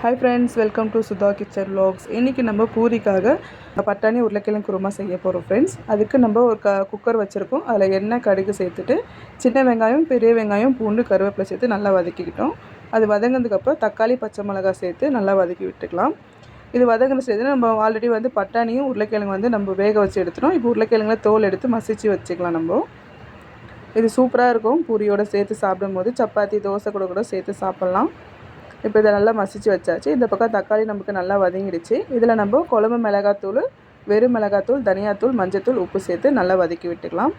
Hi friends, welcome to Sudha kitchen vlogs. இன்றைக்கி நம்ம பூரிக்காக பட்டாணி உருளைக்கிழங்கு குருமா செய்ய போகிறோம் ஃப்ரெண்ட்ஸ். அதுக்கு நம்ம ஒரு குக்கர் வச்சுருக்கோம். அதில் எண்ணெய் கடுகு சேர்த்துட்டு சின்ன வெங்காயம், பெரிய வெங்காயம், பூண்டு, கருவேப்பிலை சேர்த்து நல்லா வதக்கிக்கிட்டோம். அது வதங்கினதுக்கப்புறம் தக்காளி, பச்சை மிளகாய் சேர்த்து நல்லா வதக்கி விட்டுக்கலாம். இது வதங்கின சேர்த்து நம்ம ஆல்ரெடி பட்டாணியும் உருளைக்கிழங்கு நம்ம வேக வச்சு எடுத்துட்டோம். இப்போ உருளைக்கிழங்குல தோல் எடுத்து மசிச்சு வச்சுக்கலாம். நம்ம இது சூப்பராக இருக்கும். பூரியோடு சேர்த்து சாப்பிடும்போது சப்பாத்தி, தோசை கூட சேர்த்து சாப்பிட்லாம். இப்போ இதை நல்லா மசிச்சு வச்சாச்சு. இந்த பக்கம் தக்காளி நமக்கு நல்லா வதங்கிடுச்சு. இதில் நம்ம குழம்பு மிளகாத்தூள், வெறும் மிளகாத்தூள், தனியாத்தூள், மஞ்சத்தூள், உப்பு சேர்த்து நல்லா வதக்கி விட்டுக்கலாம்.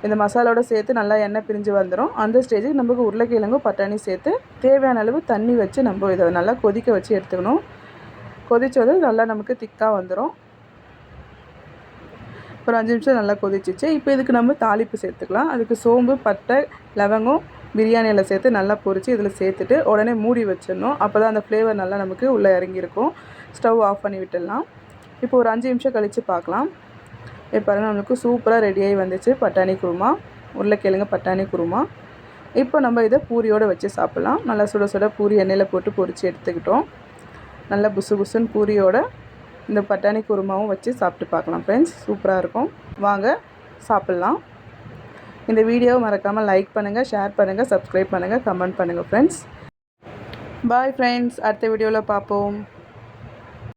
இந்த மசாலோடு சேர்த்து நல்லா எண்ணெய் பிரிஞ்சு வந்துடும். அந்த ஸ்டேஜுக்கு நமக்கு உருளைக்கிழங்கு, பட்டாணி சேர்த்து தேவையான அளவு தண்ணி வச்சு நம்ம இதை நல்லா கொதிக்க வச்சு எடுத்துக்கணும். கொதிச்சது நல்லா நமக்கு திக்காக வந்துடும். ஒரு 5 நிமிஷம் நல்லா கொதிச்சிச்சு. இப்போ இதுக்கு நம்ம தாளிப்பு சேர்த்துக்கலாம். அதுக்கு சோம்பு, பட்டை, லவங்கம், பிரியாணி இலை சேர்த்து நல்லா பொரித்து இதில் சேர்த்துட்டு உடனே மூடி வச்சிடணும். அப்போ தான் அந்த ஃப்ளேவர் நல்லா நமக்கு உள்ளே இறங்கியிருக்கும். ஸ்டவ் ஆஃப் பண்ணி விட்டுடலாம். இப்போ ஒரு 5 நிமிஷம் கழித்து பார்க்கலாம். இப்போ பாருங்கள், நமக்கு சூப்பராக ரெடியாகி வந்துச்சு பட்டாணி குருமா, உருளைக்கிழங்கு பட்டாணி குருமா. இப்போ நம்ம இதை பூரியோடு வச்சு சாப்பிட்லாம். நல்லா சுட சுட பூரி எண்ணெயில் போட்டு பொரித்து எடுத்துக்கிட்டோம். நல்லா புசு புசுன்னு பூரியோட இந்த பட்டாணி குருமாவும் வச்சு சாப்பிட்டு பார்க்கலாம் ஃப்ரெண்ட்ஸ். சூப்பராக இருக்கும். வாங்க சாப்பிட்லாம். இந்த வீடியோவை மறக்காமல் லைக் பண்ணுங்கள், ஷேர் பண்ணுங்கள், சப்ஸ்கிரைப் பண்ணுங்கள், கமெண்ட் பண்ணுங்கள் ஃப்ரெண்ட்ஸ். பாய் ஃப்ரெண்ட்ஸ், அடுத்த வீடியோவில் பார்ப்போம்.